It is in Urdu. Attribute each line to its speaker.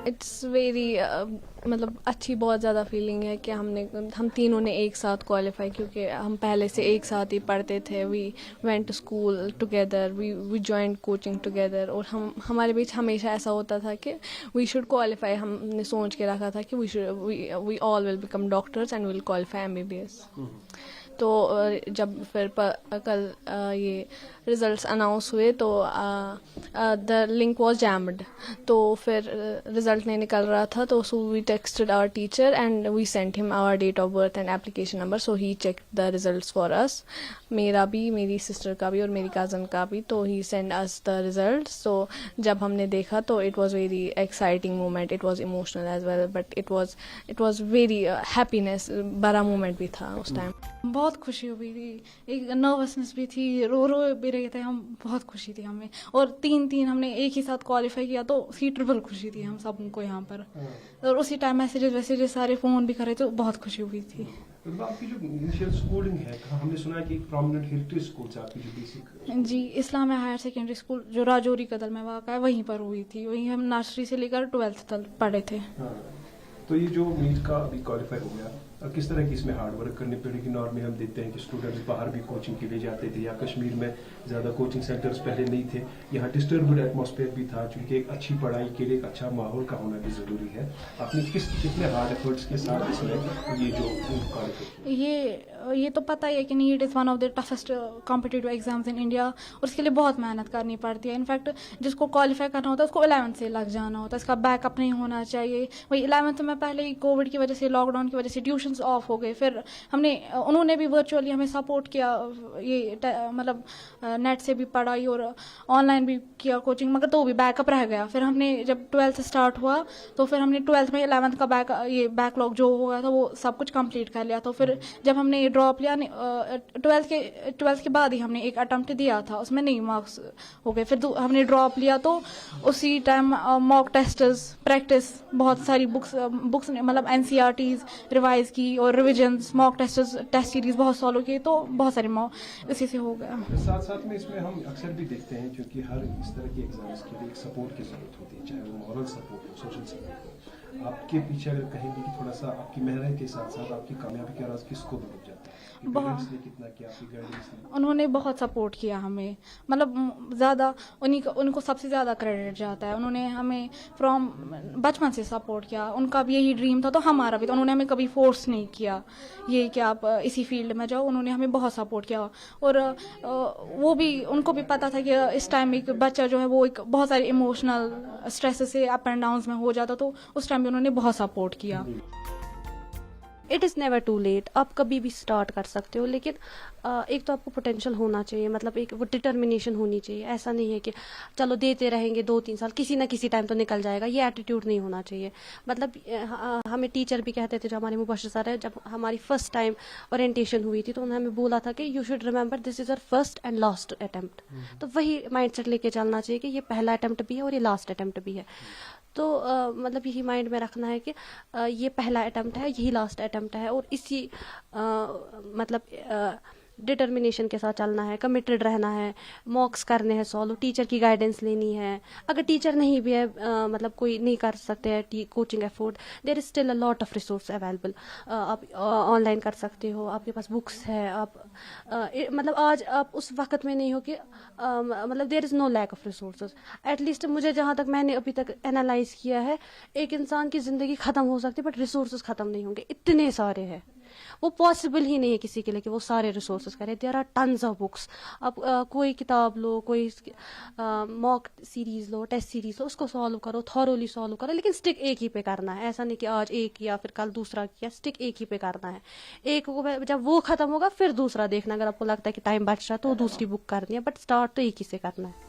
Speaker 1: اٹس ویری مطلب اچھی بہت زیادہ فیلنگ ہے کہ ہم تینوں نے ایک ساتھ کوالیفائی، کیونکہ ہم پہلے سے ایک ساتھ ہی پڑھتے تھے. We went to school together, we joined coaching together, اور ہمارے بیچ ہمیشہ ایسا ہوتا تھا کہ وی شوڈ کوالیفائی. ہم نے سوچ کے رکھا تھا کہ we all will become doctors and will qualify MBBS. تو جب پھر کل یہ ریزلٹس اناؤنس ہوئے تو دا لنک واز جیمڈ. تو پھر ریزلٹ نہیں نکل رہا تھا، تو so we texted our teacher and we sent him our date of birth and application number. So he check the results for us, میرا بھی، میری سسٹر کا بھی اور میری کزن کا بھی. تو ہی سینڈ اس دا ریزلٹ. سو جب ہم نے دیکھا تو it was very exciting moment. It was emotional as well, but it was very happiness. بڑا مومنٹ بھی تھا اس ٹائم.
Speaker 2: بہت خوشی ہوئی تھی، ایک نروسنس بھی تھی، رو بھی رہے تھے ہم. بہت خوشی تھی ہمیں، اور تین ہم نے ایک ہی ساتھ کوالیفائی کیا، تو اسی ٹربل خوشی تھی ہم سب کو یہاں پر. اور اسی ٹائم میسیجز سارے فون بھی کر رہے تھے، بہت خوشی ہوئی تھی.
Speaker 3: آپ کی جو انیشیل اسکولنگ ہے، ہم نے سنا ہے کہ ایک پرومیننٹ ہیریٹیج اسکول سے آپ کی جو بیسک.
Speaker 2: جی، اسلامیہ ہائر سیکنڈری اسکول جو راجوری کدل میں واقع ہے، وہیں پر ہوئی تھی. وہیں ہم نرسری سے لے کر 12th تک پڑھے تھے.
Speaker 3: تو یہ جو نیٹ کا ابھی کوالیفائی ہو گیا، کس طرح کی اس میں ہارڈ ورک کرنی پڑے گی؟ نارملی ہم دیکھتے ہیں کہ اسٹوڈنٹس باہر بھی کوچنگ کے لیے جاتے تھے، یا کشمیر میں زیادہ کوچنگ سینٹرز پہلے نہیں تھے. یہاں ڈسٹربڈ ایٹماسفیئر بھی تھا، چونکہ ایک اچھی پڑھائی کے لیے ایک اچھا ماحول کا ہونا بھی ضروری ہے. آپ نے کتنے ہارڈ ایفرٹس کے ساتھ اس میں یہ جو
Speaker 2: یہ تو پتہ ہی ہے کہ NEET is one of the toughest competitive exams in India, اور اس کے لیے بہت محنت کرنی پڑتی ہے. انفیکٹ جس کو کوالیفائی کرنا ہوتا ہے اس کو 11th سے لگ جانا ہوتا ہے، اس کا بیک اپ نہیں ہونا چاہیے. وہی 11th میں پہلے ہی کووڈ کی وجہ سے، لاک ڈاؤن کی وجہ سے ٹیوشنس آف ہو گئے. پھر انہوں نے بھی ورچولی ہمیں سپورٹ کیا، یہ مطلب نیٹ سے بھی پڑھائی اور آن لائن بھی کیا کوچنگ، مگر تو بھی بیک اپ رہ گیا. پھر ہم نے جب 12th اسٹارٹ ہوا تو پھر ہم نے 12th میں 11th کا بیک لاگ جو ہو گیا تھا وہ سب کچھ کمپلیٹ کر لیا. تو پھر جب ہم نے یہ ڈراپ لیا 12th کے بعد ہی ہم نے ایک اٹمپٹ دیا تھا، اس میں نہیں مارکس ہو گئے. پھر ہم نے ڈراپ لیا تو اسی ٹائم موک ٹیسٹز، پریکٹس، بہت ساری بکس مطلب NCERTs ریوائز کی، اور ریویژنس، موک ٹیسٹز، ٹیسٹ سیریز بہت سالوں کی، تو بہت سارے اسی سے ہو گیا.
Speaker 3: ساتھ ساتھ میں اس میں ہم اکثر بھی دیکھتے ہیں، کیونکہ ہر اس طرح کے ایگزامس کے لیے ایک سپورٹ کی ضرورت ہوتی ہے، چاہے وہ مورل سپورٹ ہو، سوشل سپورٹ ہو. آپ کے پیچھے اگر کہیں گے کہ تھوڑا سا آپ کی محنت کے ساتھ ساتھ آپ کی کامیابی کا راز کس کو مل جاتا ہے؟
Speaker 2: انہوں نے بہت سپورٹ کیا ہمیں، مطلب زیادہ ان کو سب سے زیادہ کریڈٹ جاتا ہے. انہوں نے ہمیں فرام بچپن سے سپورٹ کیا. ان کا بھی یہی ڈریم تھا تو ہمارا بھی. تو انہوں نے ہمیں کبھی فورس نہیں کیا یہ کہ آپ اسی فیلڈ میں جاؤ. انہوں نے ہمیں بہت سپورٹ کیا، اور وہ بھی، ان کو بھی پتا تھا کہ اس ٹائم ایک بچہ جو ہے وہ ایک بہت سارے ایموشنل اسٹریس سے اپ اینڈ ڈاؤنس میں ہو جاتا، تو اس ٹائم بھی انہوں نے بہت سپورٹ کیا.
Speaker 4: It is never too late. آپ کبھی بھی اسٹارٹ کر سکتے ہو، لیکن ایک تو آپ کو پوٹینشیل ہونا چاہیے، مطلب ایک وہ ڈٹرمنیشن ہونی چاہیے. ایسا نہیں ہے کہ چلو دیتے رہیں گے 2-3 سال، کسی نہ کسی ٹائم تو نکل جائے گا. یہ ایٹیٹیوڈ نہیں ہونا چاہیے. مطلب ہمیں ٹیچر بھی کہتے تھے، جو ہمارے مبشر سر ہے، جب ہماری فرسٹ ٹائم اورینٹیشن ہوئی تھی تو انہوں نے ہمیں بولا تھا کہ یو شوڈ ریمبر دس از اور فرسٹ اینڈ لاسٹ اٹیمپٹ. تو وہی مائنڈ سیٹ لے کے چلنا چاہیے کہ یہ پہلا اٹیمپٹ بھی ہے اور یہ لاسٹ اٹیمپٹ بھی ہے. تو مطلب یہی مائنڈ میں رکھنا ہے کہ یہ پہلا اٹیمپٹ ہے، یہی لاسٹ اٹیمپٹ ہے، اور اسی مطلب ڈٹرمنیشن کے ساتھ چلنا ہے، کمیٹڈ رہنا ہے، موکس کرنے ہیں سالو، ٹیچر کی گائیڈنس لینی ہے. اگر ٹیچر نہیں بھی ہے، مطلب کوئی نہیں کر سکتے ہیں coaching afford, there is still a lot of resource available. آپ آن لائن کر سکتے ہو، آپ کے پاس بکس ہے. آپ مطلب آج آپ اس وقت میں نہیں ہو کہ مطلب there is no lack of resources. At least مجھے جہاں تک میں نے ابھی تک انالائز کیا ہے، ایک انسان کی زندگی ختم ہو سکتی ہے بٹ ریسورسز ختم نہیں ہوں گے. اتنے سارے ہیں، وہ پاسبل ہی نہیں ہے کسی کے لیے کہ وہ سارے ریسورسز کرے. There are tons of books. آپ کوئی کتاب لو، کوئی موک سیریز لو، ٹیسٹ سیریز لو، اس کو سالو کرو، تھورولی سالو کرو، لیکن اسٹک ایک ہی پہ کرنا ہے. ایسا نہیں کہ آج ایک کیا پھر کل دوسرا کیا. اسٹک ایک ہی پہ کرنا ہے. ایک کو جب وہ ختم ہوگا پھر دوسرا دیکھنا. اگر آپ کو لگتا ہے کہ ٹائم بچ رہا ہے تو دوسری بک کرنی ہے، بٹ اسٹارٹ تو ایک ہی سے کرنا ہے.